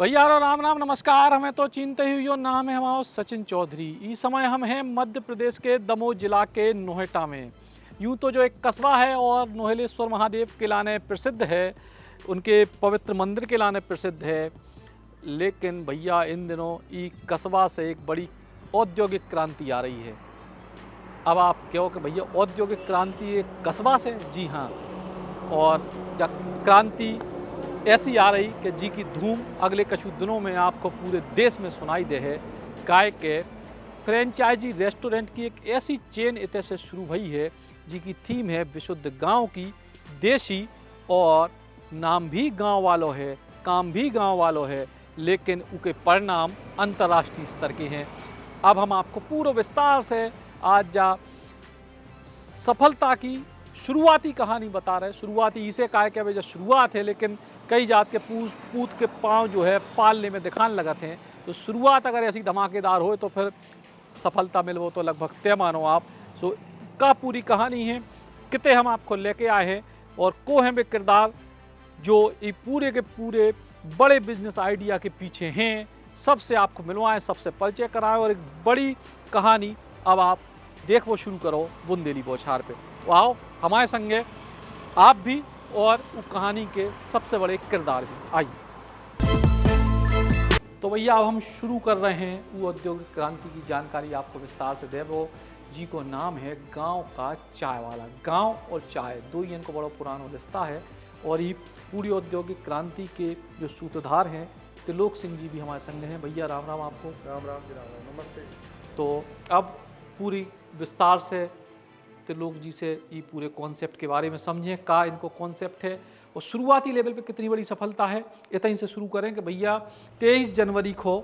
भैया राम राम नमस्कार। हमें तो चिंते ही यो नाम है हमारा सचिन चौधरी। इस समय हम हैं मध्य प्रदेश के दमोह जिला के नोएटा में। यूँ तो जो एक कस्बा है और नोहेलेश्वर महादेव के लाने प्रसिद्ध है, उनके पवित्र मंदिर के लाने प्रसिद्ध है। लेकिन भैया इन दिनों ई कस्बा से एक बड़ी औद्योगिक क्रांति आ रही है। अब आप कहो कि भैया औद्योगिक क्रांति एक कस्बा से? जी हाँ। और क्रांति ऐसी आ रही कि जी की धूम अगले कुछ दिनों में आपको पूरे देश में सुनाई दे है। काय के फ्रेंचाइजी रेस्टोरेंट की एक ऐसी चेन इतने से शुरू हुई है जी की थीम है विशुद्ध गांव की, देसी, और नाम भी गांव वालों है, काम भी गांव वालों है, लेकिन उनके परिणाम अंतर्राष्ट्रीय स्तर के हैं। अब हम आपको पूरा विस्तार से आज सफलता की शुरुआती कहानी बता रहे हैं। शुरुआती इसे कहा कि भाई जो शुरुआत है, लेकिन कई जात के पूत के पाँव जो है पालने में दिखाने लगते हैं। तो शुरुआत अगर ऐसी धमाकेदार हो तो फिर सफलता मिल वो तो लगभग तय मानो आप। सो का पूरी कहानी है, कितने हम आपको लेके आए हैं और को हैं वे किरदार जो ये पूरे के पूरे बड़े बिजनेस आइडिया के पीछे हैं। सबसे आपको मिलवाएं, सबसे परिचय कराएं और एक बड़ी कहानी अब आप देखो शुरू करो बुंदेली बौछार पे। तो आओ हमारे संगे आप भी और उस कहानी के सबसे बड़े किरदार भी। आइए तो भैया अब हम शुरू कर रहे हैं वो औद्योगिक क्रांति की जानकारी आपको विस्तार से दे। वो जी को नाम है गांव का चाय वाला। गांव और चाय दो ही इनको बड़ा पुराना रिश्ता है। और ये पूरी औद्योगिक क्रांति के जो सूत्रधार हैं त्रिलोक सिंह जी भी हमारे संग हैं। भैया राम राम आपको। राम राम जी, राम राम, नमस्ते। तो अब पूरी विस्तार से त्रिलोक जी से ये पूरे कॉन्सेप्ट के बारे में समझें, का इनको कॉन्सेप्ट है और शुरुआती लेवल पे कितनी बड़ी सफलता है। इतनी से शुरू करें कि भैया 23 जनवरी को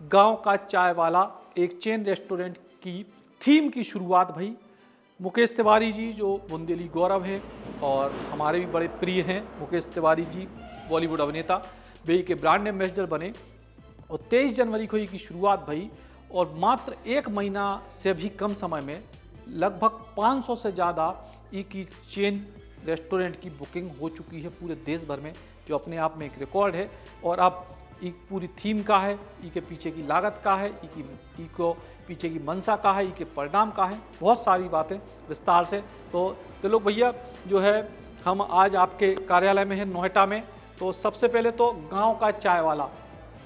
गांव का चाय वाला एक चेन रेस्टोरेंट की थीम की शुरुआत भई। मुकेश तिवारी जी जो बुंदेली गौरव हैं और हमारे भी बड़े प्रिय हैं, मुकेश तिवारी जी बॉलीवुड अभिनेता, वे के ब्रांड एम्बेसडर बने और 23 जनवरी को की शुरुआत भई। और मात्र एक महीना से भी कम समय में लगभग 500 से ज़्यादा ई की चेन रेस्टोरेंट की बुकिंग हो चुकी है पूरे देश भर में, जो अपने आप में एक रिकॉर्ड है। और अब ई पूरी थीम का है, ई के पीछे की लागत का है, ई को पीछे की मंशा का है, ई के परिणाम का है, बहुत सारी बातें विस्तार से। तो लोग भैया जो है हम आज आपके कार्यालय में हैं नोएटा में। तो सबसे पहले तो गाँव का चाय वाला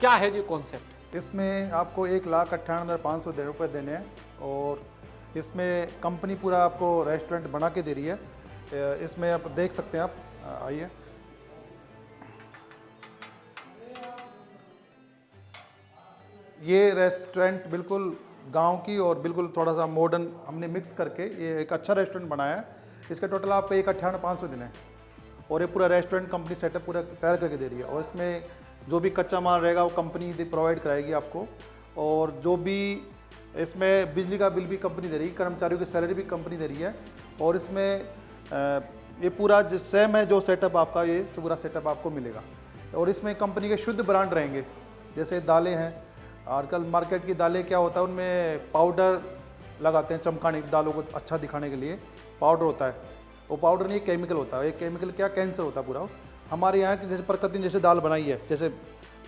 क्या है ये कॉन्सेप्ट? इसमें आपको 1,98,500 रुपये देने हैं और इसमें कंपनी पूरा आपको रेस्टोरेंट बना के दे रही है। इसमें आप देख सकते हैं, आप आइए। ये रेस्टोरेंट बिल्कुल गांव की और बिल्कुल थोड़ा सा मॉडर्न हमने मिक्स करके ये एक अच्छा रेस्टोरेंट बनाया है। इसका टोटल आपको 1,98,500 देना है और ये पूरा रेस्टोरेंट कंपनी सेटअप पूरा तैयार करके दे रही है। और इसमें जो भी कच्चा माल रहेगा वो कंपनी प्रोवाइड कराएगी आपको, और जो भी इसमें बिजली का बिल भी कंपनी दे रही है, कर्मचारियों की सैलरी भी कंपनी दे रही है। और इसमें ये पूरा जो सेम है, जो सेटअप आपका ये पूरा सेटअप आपको मिलेगा। और इसमें कंपनी के शुद्ध ब्रांड रहेंगे, जैसे दालें हैं। आजकल मार्केट की दालें क्या होता है, उनमें पाउडर लगाते हैं चमकाने की, दालों को अच्छा दिखाने के लिए पाउडर होता है। वो पाउडर नहीं, केमिकल होता है। ये केमिकल क्या, कैंसर होता है पूरा। हमारे यहाँ की जैसे प्रकृति जैसे दाल बनाई है, जैसे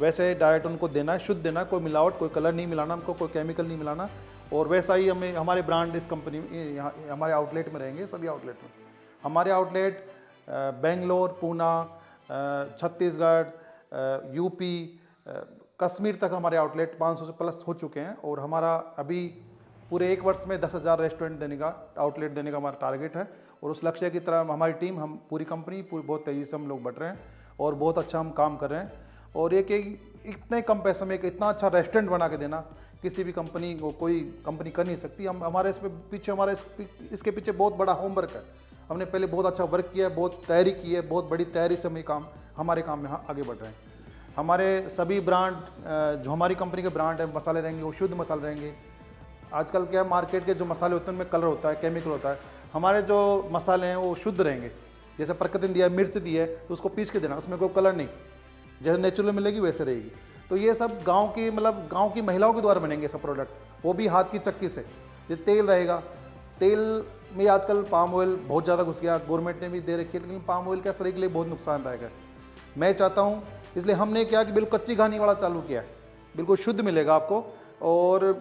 वैसे डाइट उनको देना है, शुद्ध देना है, कोई मिलावट, कोई कलर नहीं मिलाना हमको, कोई केमिकल नहीं मिलाना। और वैसा ही हमें हमारे ब्रांड इस कंपनी में यहाँ हमारे आउटलेट में रहेंगे, सभी आउटलेट में। हमारे आउटलेट बेंगलोर, पूना, छत्तीसगढ़, यूपी, कश्मीर तक हमारे आउटलेट 500 से प्लस हो चुके हैं। और हमारा अभी पूरे 1 वर्ष में 10,000 रेस्टोरेंट देने का, आउटलेट देने का हमारा टारगेट है। और उस लक्ष्य की तरह हमारी टीम, हम पूरी कंपनी बहुत तेज़ी से हम लोग बढ़ रहे हैं और बहुत अच्छा हम काम कर रहे हैं। और एक इतने कम पैसे में एक इतना अच्छा रेस्टोरेंट बना के देना किसी भी कंपनी को, कोई कंपनी कर नहीं सकती। हम हमारे इसके पीछे बहुत बड़ा होमवर्क है। हमने पहले बहुत अच्छा वर्क किया है, बहुत तैयारी की है, बहुत बड़ी तैयारी से हम हमारे काम में आगे बढ़ रहे हैं। हमारे सभी ब्रांड, जो हमारी कंपनी के ब्रांड है, मसाले रहेंगे वो शुद्ध मसाले रहेंगे। आजकल क्या मार्केट के जो मसाले होते हैं उनमें कलर होता है, केमिकल होता है। हमारे जो मसाले हैं वो शुद्ध रहेंगे। जैसे प्रकृति ने दिया है, मिर्च दी है तो उसको पीस के देना, उसमें कोई कलर नहीं, जैसे नेचुरल मिलेगी वैसे रहेगी। तो ये सब गांव की, मतलब गांव की महिलाओं के द्वारा बनेंगे सब प्रोडक्ट, वो भी हाथ की चक्की से। ये तेल रहेगा, तेल में आजकल पाम ऑयल बहुत ज़्यादा घुस गया, गवर्नमेंट ने भी दे रखी है, लेकिन पाम ऑयल क्या शरीर के लिए बहुत नुकसानदायक है। मैं चाहता हूँ, इसलिए हमने क्या कि बिल्कुल कच्ची घानी वाला चालू किया है, बिल्कुल शुद्ध मिलेगा आपको, और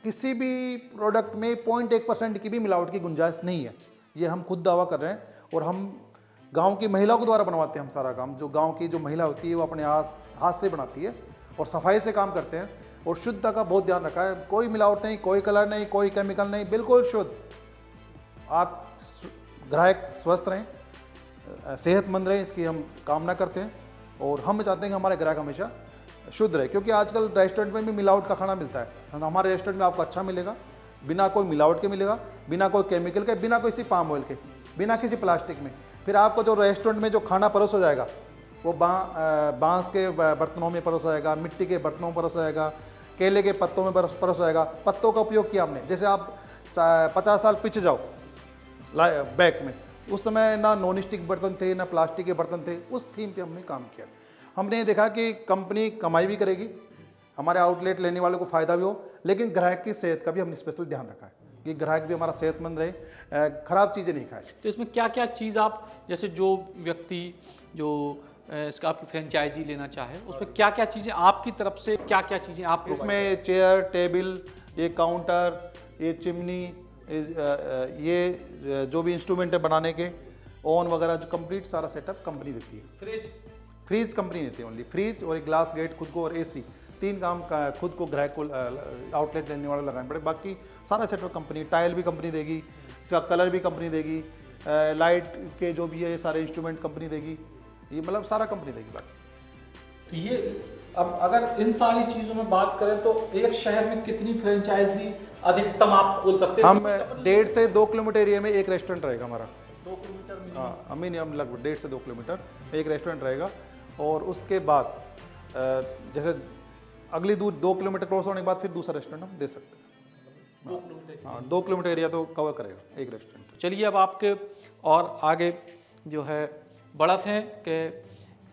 किसी भी प्रोडक्ट में 0.1% की भी मिलावट की गुंजाइश नहीं है, ये हम खुद दावा कर रहे हैं। और हम गांव की महिलाओं के द्वारा बनवाते हैं हम सारा काम, जो गांव की जो महिला होती है वो अपने हाथ से बनाती है और सफाई से काम करते हैं, और शुद्धता का बहुत ध्यान रखा है, कोई मिलावट नहीं, कोई कलर नहीं, कोई केमिकल नहीं, बिल्कुल शुद्ध। आप ग्राहक स्वस्थ रहें, सेहतमंद रहें, इसकी हम कामना करते हैं, और हम चाहते हैं कि हमारे ग्राहक हमेशा शुद्ध रहे, क्योंकि आजकल रेस्टोरेंट में भी मिलावट का खाना मिलता है। हमारे रेस्टोरेंट में आपको अच्छा मिलेगा, बिना कोई मिलावट के मिलेगा, बिना कोई केमिकल के, बिना किसी पाम ऑयल के, बिना किसी प्लास्टिक में। फिर आपको जो रेस्टोरेंट में जो खाना परोसा जाएगा वो बांस के बर्तनों में परोसा जाएगा, मिट्टी के बर्तनों में परोसा जाएगा, केले के पत्तों में परोसा जाएगा। पत्तों का उपयोग किया हमने, जैसे आप 50 साल पीछे जाओ बैक में, उस समय ना नॉन स्टिक बर्तन थे, ना प्लास्टिक के बर्तन थे, उस थीम पे हमने काम किया। हमने ये देखा कि कंपनी कमाई भी करेगी, हमारे आउटलेट लेने वालों को फ़ायदा भी हो, लेकिन ग्राहक की सेहत का भी हमने स्पेशल ध्यान रखा है कि ग्राहक भी हमारा सेहतमंद रहे, ख़राब चीज़ें नहीं खाए। तो इसमें क्या क्या चीज़ आप, जैसे जो व्यक्ति जो इसका आपकी फ्रेंचाइजी लेना चाहे, उसमें क्या क्या चीज़ें आपकी तरफ से, क्या क्या चीज़ें आप इसमें चेयर, टेबल, ये काउंटर, ये चिमनी, ये जो भी इंस्ट्रूमेंट है बनाने के, ओवन वगैरह, जो कंप्लीट सारा सेटअप कंपनी देती है। फ्रिज कंपनी देती है, ओनली फ्रिज और एक ग्लास गेट खुद को, और एसी, 3 काम का खुद को ग्राहक को आउटलेट लेने वाले लगाने पड़े। बाकी सारा सेटअप कंपनी, टाइल भी कंपनी देगी, इसका कलर भी कंपनी देगी, लाइट के जो भी है ये सारे इंस्ट्रूमेंट कंपनी देगी, ये मतलब सारा कंपनी देगी। बाकी तो ये अब अगर इन सारी चीज़ों में बात करें तो एक शहर में कितनी फ्रेंचाइजी अधिकतम आप खोल सकते हैं? हम 1.5 से 2 किलोमीटर एरिया में एक रेस्टोरेंट रहेगा हमारा। 2 किलोमीटर? हाँ, मिनिमम लगभग 1.5 से 2 किलोमीटर एक रेस्टोरेंट रहेगा। और उसके बाद जैसे अगली दूर 2 किलोमीटर क्रॉस होने के बाद फिर दूसरा रेस्टोरेंट हम दे सकते हैं। 2 किलोमीटर? हाँ, 2 किलोमीटर एरिया तो कवर करेगा एक रेस्टोरेंट। चलिए अब आपके और आगे जो है बढ़त हैं कि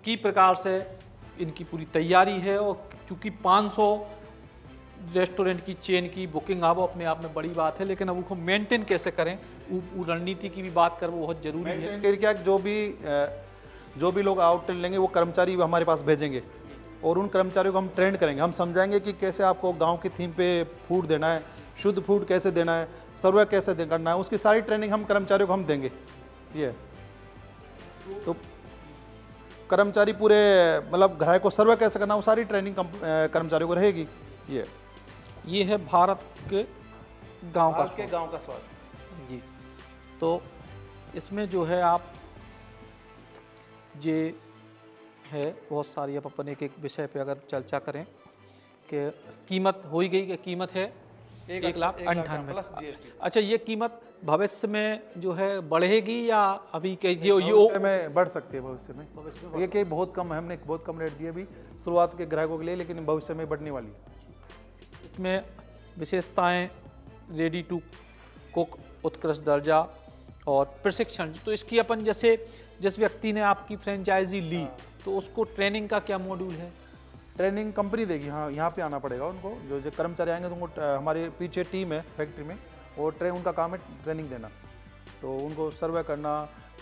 की प्रकार से इनकी पूरी तैयारी है, और चूँकि 500 रेस्टोरेंट की चेन की बुकिंग आ वो अपने आप में बड़ी बात है, लेकिन अब उसको मेंटेन कैसे करें, वो रणनीति की भी बात कर, वो बहुत ज़रूरी है। क्या जो भी लोग आउटलेट लेंगे वो कर्मचारी हमारे पास भेजेंगे, और उन कर्मचारियों को हम ट्रेंड करेंगे, हम समझाएंगे कि कैसे आपको गांव की थीम पे फूड देना है, शुद्ध फूड कैसे देना है, सर्व कैसे करना है, उसकी सारी ट्रेनिंग हम कर्मचारियों को हम देंगे। ये तो कर्मचारी पूरे मतलब ग्राहक को सर्व कैसे करना, वो सारी ट्रेनिंग कर्मचारियों को रहेगी। ये है भारत के गांव का स्वाद जी। तो इसमें जो है आप ये है बहुत सारी, अब अपन एक विषय पे अगर चर्चा करें कि कीमत हो ही गई, कि कीमत है 1,98,000। अच्छा, ये कीमत भविष्य में जो है बढ़ेगी या अभी के भविष्य में बढ़ सकती है? भविष्य में ये कि बहुत कम है, हमने बहुत कम रेट दिया अभी शुरुआत के ग्राहकों के लिए, लेकिन भविष्य में बढ़ने वाली है। इसमें विशेषताएं रेडी टू कुक, उत्कृष्ट दर्जा और प्रशिक्षण। तो इसकी अपन जैसे जिस व्यक्ति ने आपकी फ्रेंचाइजी ली तो उसको ट्रेनिंग का क्या मॉड्यूल है? ट्रेनिंग कंपनी देगी। हाँ, यहाँ पे आना पड़ेगा उनको, जो कर्मचारी आएंगे तो उनको हमारे पीछे टीम है फैक्ट्री में, और उनका काम है ट्रेनिंग देना। तो उनको सर्वे करना,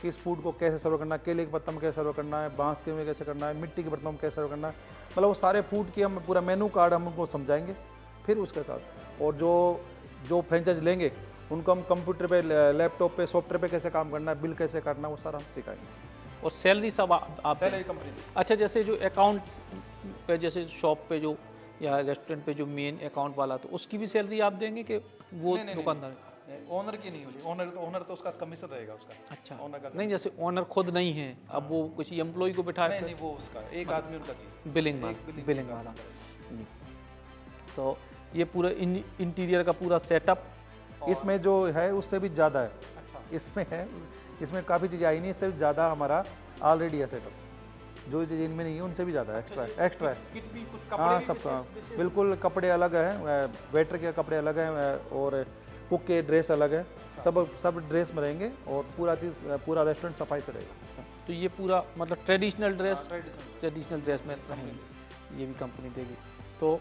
किस फूड को कैसे सर्व करना है, केले के पत्तों में कैसे सर्व करना है, बांस के में कैसे करना है, मिट्टी के बर्तनों में कैसे सर्व करना है, मतलब वो सारे फूड की हम पूरा मेनू कार्ड हम उनको समझाएंगे। फिर उसके साथ और जो फ्रेंचाइज लेंगे उनको हम कंप्यूटर पे, लैपटॉप पे, सॉफ्टवेयर पे कैसे काम करना है, बिल कैसे काटना, वो सारा हम सिखाएंगे। और सैलरी सब आप सैलरी कंपनी। अच्छा, जैसे जो अकाउंट पे, जैसे शॉप पे जो या रेस्टोरेंट पे जो मेन अकाउंट वाला, तो उसकी भी सैलरी आप देंगे कि वो दुकानदार? ओनर की नहीं होगी, ओनर तो उसका कमीशन रहेगा उसका। अच्छा, ओनर का नहीं, जैसे ओनर खुद नहीं है, अब वो किसी एम्प्लॉय को बिठा, नहीं, वो उसका एक आदमी उनका चाहिए, बिलिंग वाला। तो ये पूरा इंटीरियर का पूरा सेटअप इसमें जो है उससे भी ज़्यादा है। इसमें है, इसमें काफ़ी चीज़ें आई नहीं, इससे भी ज़्यादा हमारा ऑलरेडी है सेटअप। जो चीज़ इनमें नहीं है उनसे भी ज़्यादा एक्स्ट्रा है। हाँ, सब बिल्कुल कपड़े अलग हैं, वेटर के कपड़े अलग हैं, और कुक के ड्रेस अलग है, सब ड्रेस में रहेंगे, और पूरा रेस्टोरेंट सफाई से रहेगा। तो ये पूरा मतलब ट्रेडिशनल ड्रेस में रहेंगे, ये भी कंपनी देगी। तो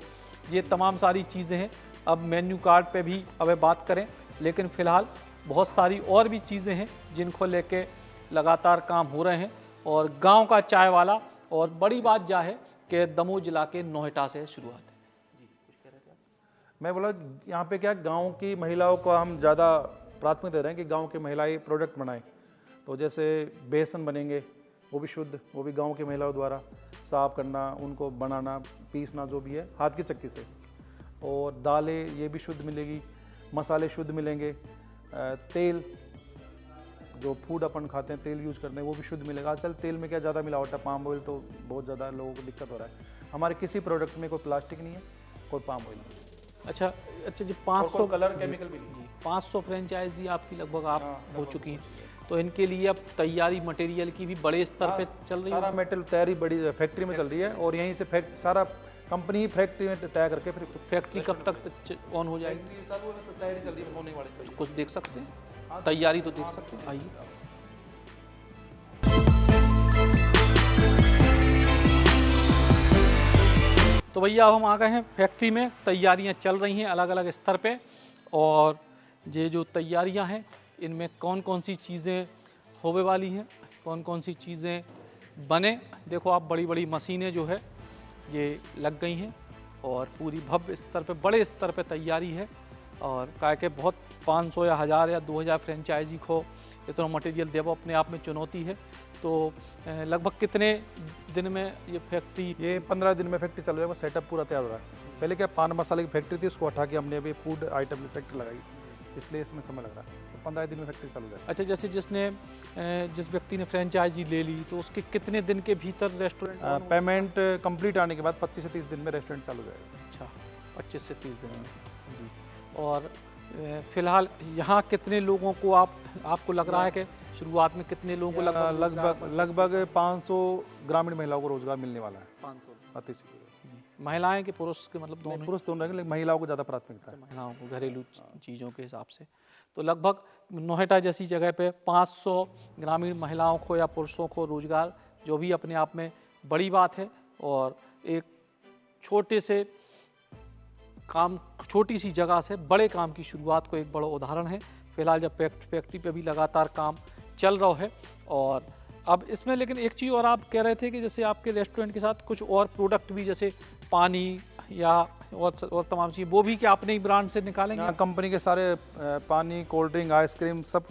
ये तमाम सारी चीज़ें हैं। अब मेन्यू कार्ड पे भी अब बात करें, लेकिन फ़िलहाल बहुत सारी और भी चीज़ें हैं जिनको लेके लगातार काम हो रहे हैं, और गांव का चाय वाला और बड़ी बात क्या है कि दमोह जिला के नोएटा से शुरुआत है। मैं बोला यहाँ पे क्या गांव की महिलाओं को हम ज़्यादा प्राथमिकता दे रहे हैं कि गांव की महिलाएं प्रोडक्ट बनाएं। तो जैसे बेसन बनेंगे वो भी शुद्ध, वो भी गांव की महिलाओं द्वारा साफ करना, उनको बनाना, पीसना जो भी है हाथ की चक्की से। और दालें ये भी शुद्ध मिलेगी, मसाले शुद्ध मिलेंगे, तेल जो फूड अपन खाते हैं तेल यूज़ करते हैं वो भी शुद्ध मिलेगा। आजकल तेल में क्या ज़्यादा मिलावट है, पाम ऑयल तो बहुत ज़्यादा लोगों को दिक्कत हो रहा है। हमारे किसी प्रोडक्ट में कोई प्लास्टिक नहीं है, कोई पाम ऑयल नहीं है। अच्छा जी, 500 कलर केमिकल भी नहीं। 500 फ्रेंचाइजी आपकी लगभग आप हो चुकी हैं, तो इनके लिए अब तैयारी मटेरियल की भी बड़े स्तर पे चल रही है। सारा मेटेरियल तैयारी बड़ी फैक्ट्री में चल रही है और यहीं से सारा कंपनी ही फैक्ट्री में तैयार करके फिर फैक्ट्री कब तक ऑन हो जाएगी? तैयारी चल रही है, होने वाली चाहिए। कुछ देख सकते हैं, तैयारी तो देख सकते हैं, आइए। तो भैया अब हम आ गए हैं फैक्ट्री में, तैयारियां चल रही हैं अलग अलग स्तर पे। और ये जो तैयारियां हैं इनमें कौन कौन सी चीज़ें होने वाली हैं, कौन कौन सी चीज़ें बने, देखो आप बड़ी बड़ी मशीनें जो है ये लग गई हैं और पूरी भव्य स्तर पे, बड़े स्तर पे तैयारी है। और क्या कि बहुत 500 या 1000 या 2000 फ्रेंचाइजी को इतना मटेरियल देवो अपने आप में चुनौती है। तो लगभग कितने दिन में ये फैक्ट्री? ये 15 दिन में फैक्ट्री चालू है, वो सेटअप पूरा तैयार हो रहा है। पहले क्या पान मसाले की फैक्ट्री थी, उसको हटा के हमने अभी फूड आइटम की फैक्ट्री लगाई, इसलिए इसमें समय लग रहा है। तो 15 दिन में फैक्ट्री चालू है। अच्छा, जैसे जिस व्यक्ति ने फ्रेंचाइजी ले ली तो उसके कितने दिन के भीतर रेस्टोरेंट पेमेंट कंप्लीट आने के बाद 25 से 30 दिन में रेस्टोरेंट चालू हो जाएगा। अच्छा, 25 से 30 दिन में जी। और फिलहाल यहाँ कितने लोगों को आपको लग रहा है कि शुरुआत में कितने लोगों को लगभग 500 ग्रामीण महिलाओं को रोजगार मिलने वाला है। 500 महिलाएं के पुरुष के मतलब दोनों? पुरुष दोनों रहेंगे, लेकिन महिलाओं को ज़्यादा प्राथमिकता है। महिलाओं को घरेलू चीज़ों के हिसाब से तो लगभग नोएटा जैसी जगह पे 500 ग्रामीण महिलाओं को या पुरुषों को रोजगार, जो भी अपने आप में बड़ी बात है। और एक छोटे से काम, छोटी सी जगह से बड़े काम की शुरुआत को एक बड़ा उदाहरण है। फिलहाल जब फैक्ट्री पे भी लगातार काम चल रहा है। और अब इसमें लेकिन एक चीज़ और आप कह रहे थे कि जैसे आपके रेस्टोरेंट के साथ कुछ और प्रोडक्ट भी, जैसे पानी या और तमाम चीज़, वो भी क्या अपने ही ब्रांड से निकालेंगे? कंपनी के सारे पानी, कोल्ड ड्रिंक, आइसक्रीम सब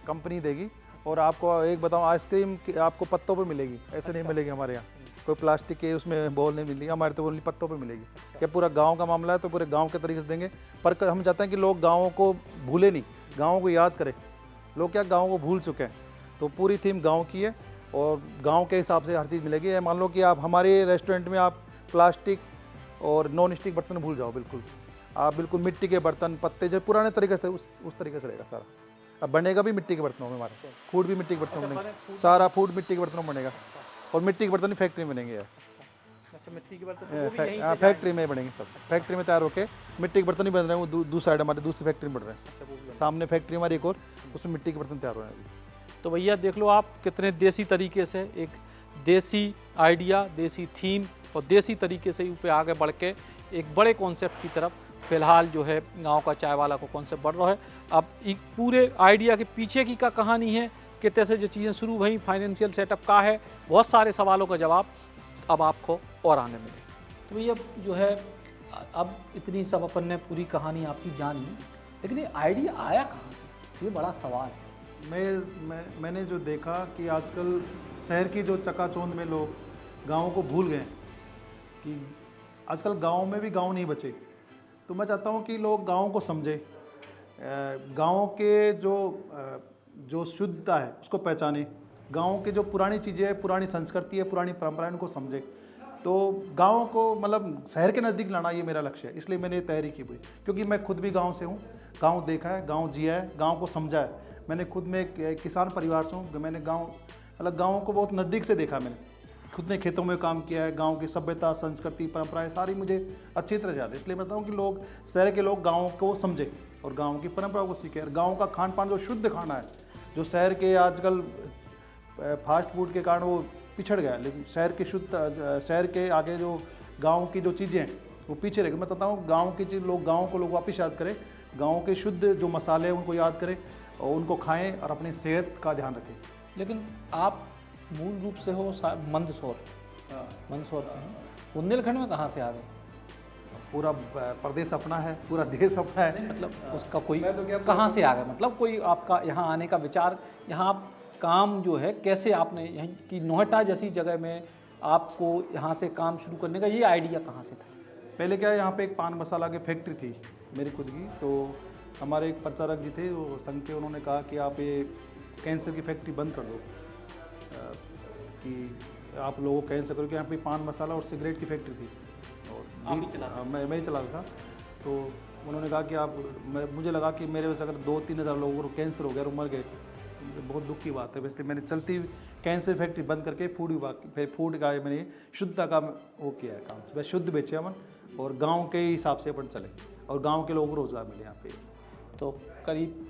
कंपनी देगी। और आपको एक बताऊं, आइसक्रीम आपको पत्तों पे मिलेगी, ऐसे नहीं मिलेगी हमारे यहाँ। कोई प्लास्टिक के उसमें बोल नहीं मिलेगी, हमारे तो ओनली पत्तों पे मिलेगी। क्या पूरा गांव का मामला है तो पूरे गांव के तरीके से देंगे। पर हम चाहते हैं कि लोग गाँवों को भूले नहीं, गाँवों को याद करें। लोग क्या गाँव को भूल चुके हैं, तो पूरी थीम गाँव की है और गाँव के हिसाब से हर चीज़ मिलेगी। मान लो कि आप हमारे रेस्टोरेंट में आप प्लास्टिक और नॉन स्टिक बर्तन भूल जाओ, बिल्कुल आप बिल्कुल मिट्टी के बर्तन, पत्ते जो पुराने तरीके से उस तरीके से रहेगा सारा। अब बनेगा भी मिट्टी के बर्तनों में, हमारे फूड भी मिट्टी के बर्तनों में बनेगा, सारा फूड मिट्टी के बर्तनों में बनेगा। और मिट्टी के बर्तन ही फैक्ट्री में बनेंगे यार। अच्छा, मिट्टी के बर्तन फैक्ट्री में बनेंगे, सब फैक्ट्री में तैयार होके मिट्टी के बर्तन ही बन रहे हैं। वो दूसरी साइड हमारे दूसरी फैक्ट्री में बन रहे हैं, सामने फैक्ट्री हमारी एक और, उसमें मिट्टी के बर्तन तैयार हो रहे हैं। तो भैया देख लो आप कितने देसी तरीके से, एक देसी आइडिया, देसी थीम और देसी तरीके से ऊपर आगे बढ़ के एक बड़े कॉन्सेप्ट की तरफ फिलहाल जो है गांव का चाय वाला को कॉन्सेप्ट बढ़ रहा है। अब एक पूरे आइडिया के पीछे की क्या कहानी है, कितने से जो चीज़ें शुरू हुई, फाइनेंशियल सेटअप का है, बहुत सारे सवालों का जवाब अब आपको और आने मिले। तो भैया जो है अब इतनी सब अपन ने पूरी कहानी आपकी जानी, लेकिन ये आइडिया आया कहाँ से, ये बड़ा सवाल है। मैंने जो देखा कि आजकल शहर की जो चकाचौंध में लोग गाँव को भूल गए, कि आजकल गाँव में भी गाँव नहीं बचे। तो मैं चाहता हूँ कि लोग गाँव को समझे, गाँव के जो शुद्धता है उसको पहचाने, गाँव के जो पुरानी चीज़ें हैं, पुरानी संस्कृति है, पुरानी परंपराएं, उनको समझे। तो गाँव को मतलब शहर के नज़दीक लाना, ये मेरा लक्ष्य है। इसलिए मैंने तैयारी की हुई, क्योंकि मैं खुद भी गाँव से हूँ, गाँव देखा है, गाँव जिया है, गाँव को समझा है। मैंने खुद में एक किसान परिवार से हूँ, मैंने गाँव को बहुत नज़दीक से देखा। मैंने खुद ने खेतों में काम किया है, गांव की सभ्यता, संस्कृति, परंपराएं सारी मुझे अच्छी तरह याद है। इसलिए मैं बताऊँ कि लोग, शहर के लोग गांव को समझे और गांव की परंपराओं को सीखे। और गांव का खान पान जो शुद्ध खाना है, जो शहर के आजकल फास्ट फूड के कारण वो पिछड़ गया है, लेकिन शहर के आगे जो गाँव की जो चीज़ें हैं वो पीछे रह गई। मैं चाहता हूँ गाँव की चीज़ गाँव को लोग वापस याद करें, गाँव के शुद्ध जो मसाले हैं उनको याद करें और उनको खाएँ और अपनी सेहत का ध्यान रखें। लेकिन आप मूल रूप से हो मंदसौर, मंदसौर के हैं। बुंदेलखंड में कहाँ से आ गए? पूरा प्रदेश अपना है, पूरा देश अपना है। मतलब उसका कोई मैं तो क्या कहाँ से आ गए, मतलब कोई आपका यहाँ आने का विचार, यहाँ आप काम जो है कैसे आपने यहीं की नोएडा जैसी जगह में आपको यहाँ से काम शुरू करने का ये आइडिया कहाँ से था? पहले क्या है, यहाँ पे एक पान मसाला की फैक्ट्री थी मेरी खुद की। तो हमारे एक प्रचारक जी थे, वो संघ के, उन्होंने कहा कि आप ये कैंसर की फैक्ट्री बंद कर दो, कि आप लोगों को कैंसर करो, कि यहाँ पे पान मसाला और सिगरेट की फैक्ट्री थी और आप ही चला रहे? मैं ही चला रहा था। तो उन्होंने कहा कि आप, मुझे लगा कि मेरे वजह से अगर 2-3 हज़ार लोगों को कैंसर हो गया और मर गए तो बहुत दुख की बात है। इसलिए मैंने चलती कैंसर फैक्ट्री बंद करके फूड विभाग, फिर फूड का मैंने शुद्धता का वो किया है काम, बस शुद्ध बेचे अपन, और गांव के हिसाब से अपन चले और गांव के लोगों को रोज़गार मिले यहाँ पे। तो करीब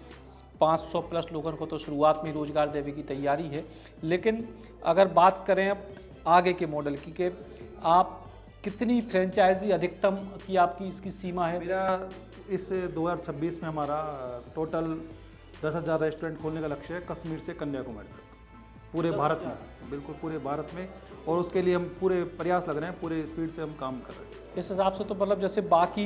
500 प्लस लोगों को तो शुरुआत में रोजगार देने की तैयारी है। लेकिन अगर बात करें अब आगे के मॉडल की, कि आप कितनी फ्रेंचाइजी अधिकतम की आपकी इसकी सीमा है? मेरा इस 2026 में हमारा टोटल 10,000 रेस्टोरेंट खोलने का लक्ष्य है, कश्मीर से कन्याकुमारी तक, पूरे भारत में, बिल्कुल पूरे भारत में। और उसके लिए हम पूरे प्रयास लग रहे हैं, पूरे स्पीड से हम काम कर रहे हैं। इस हिसाब से तो मतलब जैसे बाकी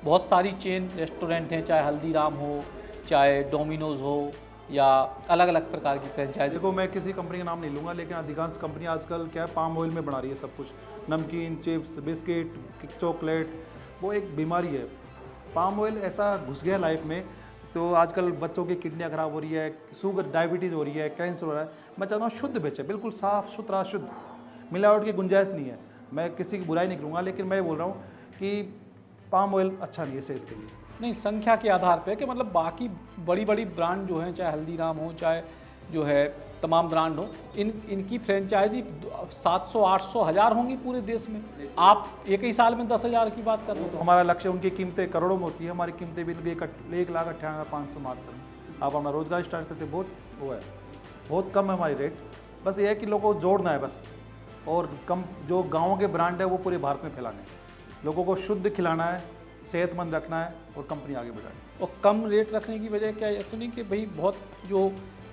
बहुत सारी चेन रेस्टोरेंट हैं, चाहे हल्दीराम हो, चाहे डोमिनोज हो, या अलग अलग प्रकार की फ्रेंचाइजी। देखो, मैं किसी कंपनी का नाम नहीं लूँगा, लेकिन अधिकांश कंपनी आजकल क्या है, पाम ऑयल में बना रही है सब कुछ, नमकीन, चिप्स, बिस्किट, चॉकलेट। वो एक बीमारी है, पाम ऑयल ऐसा घुस गया लाइफ में। तो आजकल बच्चों की किडनियाँ खराब हो रही है, शुगर, डायबिटीज़ हो रही है, कैंसर हो रहा है। मैं चाहता हूँ शुद्ध बेचे, बिल्कुल साफ़ सुथरा, शुद्ध, मिलावट की गुंजाइश नहीं है। मैं किसी की बुराई नहीं करूँगा, लेकिन मैं बोल रहा हूँ कि पाम ऑयल अच्छा नहीं है सेहत के लिए। नहीं, संख्या के आधार पे कि मतलब बाकी बड़ी बड़ी ब्रांड जो हैं, चाहे हल्दीराम हो, चाहे जो है तमाम ब्रांड हो, इनकी फ्रेंचाइजी 700, 800, 1000 होंगी पूरे देश में। आप एक ही साल में 10,000 की बात कर रहे हो। तो हमारा लक्ष्य, उनकी कीमतें करोड़ों में होती है, हमारी कीमतें भी 1,98,500 मात्र। आप अपना रोजगार स्टार्ट करते बहुत वो है, बहुत कम है हमारी रेट। बस ये है कि लोगों को जोड़ना है बस, और कम जो गाँव के ब्रांड है वो पूरे भारत में फैलाने हैं, लोगों को शुद्ध खिलाना है, सेहतमंद रखना है और कंपनी आगे बढ़ानी। और कम रेट रखने की वजह क्या है? तो नहीं कि भाई बहुत जो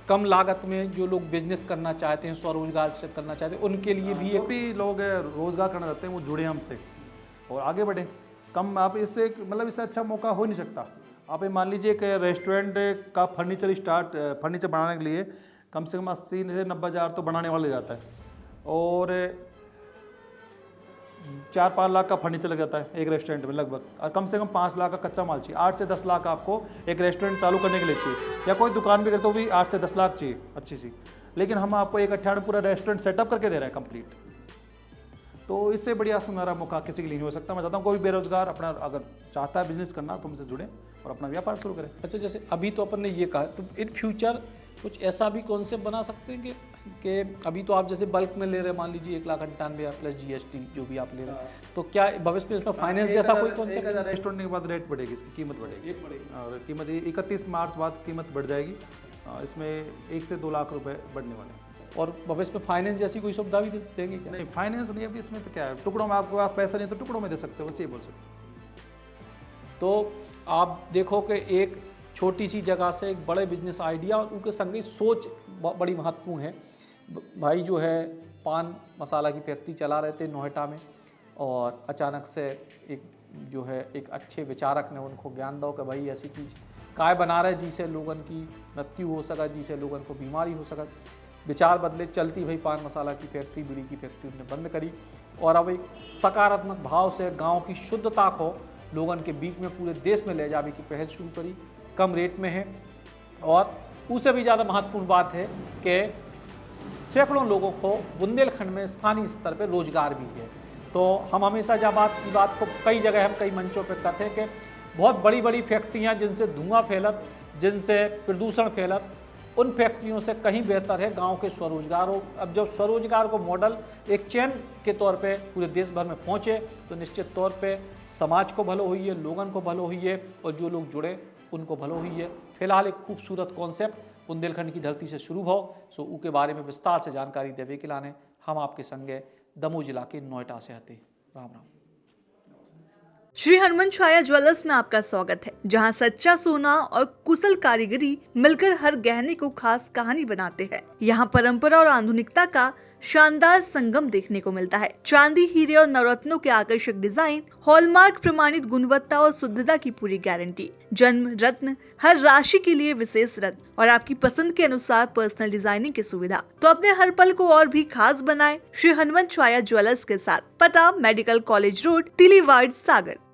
कम लागत में जो लोग बिजनेस करना चाहते हैं, स्वरोजगार से करना चाहते हैं, उनके लिए भी जो एक भी लोग रोजगार करना चाहते हैं वो जुड़े हमसे और आगे बढ़े। कम, आप इससे मतलब इससे अच्छा मौका हो नहीं सकता। आप ये मान लीजिए कि रेस्टोरेंट का फर्नीचर बनाने के लिए कम से कम 80 से 90 हज़ार तो बनाने वाला ले जाता है, और 4-5 लाख का फर्नीचर लग जाता है एक रेस्टोरेंट में लगभग, और कम से कम 5 लाख का कच्चा माल चाहिए। 8 से 10 लाख आपको एक रेस्टोरेंट चालू करने के लिए चाहिए, या कोई दुकान भी करते हो भी 8 से 10 लाख चाहिए अच्छी सी। लेकिन हम आपको 1/8 पूरा रेस्टोरेंट सेटअप करके दे रहे हैं कंप्लीट। तो इससे बढ़िया सुनहरा मौका किसी के लिए नहीं हो सकता। मैं चाहता हूँ कोई बेरोजगार अपना अगर चाहता है बिजनेस करना तो हमसे जुड़े और अपना व्यापार शुरू करें। अच्छा, जैसे अभी तो अपन ने ये कहा, तो इन फ्यूचर कुछ ऐसा भी कॉन्सेप्ट बना सकते हैं कि अभी तो आप जैसे बल्क में ले रहे हैं, मान लीजिए 1,98,000 प्लस GST जो भी आप ले रहे हैं, तो क्या भविष्य में इसमें फाइनेंस जैसा कोई कॉन्सेप्ट? 1,000 रेस्टोरेंट के बाद रेट बढ़ेगी, इसकी कीमत बढ़ेगी, और कीमत 31 मार्च बाद कीमत बढ़ जाएगी। इसमें 1 से 2 लाख रुपए बढ़ने वाले हैं। और भविष्य में फाइनेंस जैसी कोई सुविधा भी देंगे क्या? नहीं, फाइनेंस नहीं, अभी इसमें तो क्या है, टुकड़ों में आपके पास पैसा नहीं तो टुकड़ों में दे सकते हो, बस ये बोल सकते हो। तो आप देखो कि एक छोटी सी जगह से एक बड़े बिजनेस आइडिया और उनके संग ही सोच बड़ी महत्वपूर्ण है। भाई जो है पान मसाला की फैक्ट्री चला रहे थे नोएडा में, और अचानक से एक जो है एक अच्छे विचारक ने उनको ज्ञान दो कि भाई ऐसी चीज़ काय बना रहे जिससे लोगन की मृत्यु हो सका, जिससे लोगन को बीमारी हो सका। विचार बदले, चलती भाई पान मसाला की फैक्ट्री, बीड़ी की फैक्ट्री उन्होंने बंद करी, और अब एक सकारात्मक भाव से गांव की शुद्धता को लोगन के बीच में पूरे देश में ले जाने की पहल शुरू करी। कम रेट में है, और उससे भी ज़्यादा महत्वपूर्ण बात है कि सैकड़ों लोगों को बुंदेलखंड में स्थानीय स्तर पर रोजगार भी है। तो हम हमेशा जब बात को कई जगह हम कई मंचों पर कहते हैं कि बहुत बड़ी बड़ी फैक्ट्रियाँ जिनसे धुआं फैलत, जिनसे प्रदूषण फैलत, उन फैक्ट्रियों से कहीं बेहतर है गांव के स्वरोजगार हो। अब जब स्वरोजगार को मॉडल एक चैन के तौर पे पूरे देश भर में पहुंचे तो निश्चित तौर पे समाज को भलो हुई है, लोगन को भलो हुई है, और जो लोग जुड़े उनको भलो हुई है। फिलहाल एक खूबसूरत कॉन्सेप्ट बुंदेलखंड की धरती से शुरू हो, सो उसके बारे में विस्तार से जानकारी देवे के लाने हम आपके संगे दमोह जिला के नोएडा से आते। राम राम। श्री हनुमान छाया ज्वेलर्स में आपका स्वागत है, जहां सच्चा सोना और कुशल कारीगरी मिलकर हर गहने को खास कहानी बनाते हैं। यहां परंपरा और आधुनिकता का शानदार संगम देखने को मिलता है। चांदी, हीरे और नवरत्नों के आकर्षक डिजाइन, हॉलमार्क प्रमाणित गुणवत्ता और शुद्धता की पूरी गारंटी, जन्म रत्न, हर राशि के लिए विशेष रत्न और आपकी पसंद के अनुसार पर्सनल डिजाइनिंग की सुविधा। तो अपने हर पल को और भी खास बनाएं श्री हनुमान छाया ज्वेलर्स के साथ। पता मेडिकल कॉलेज रोड, तिलीवाड़, सागर।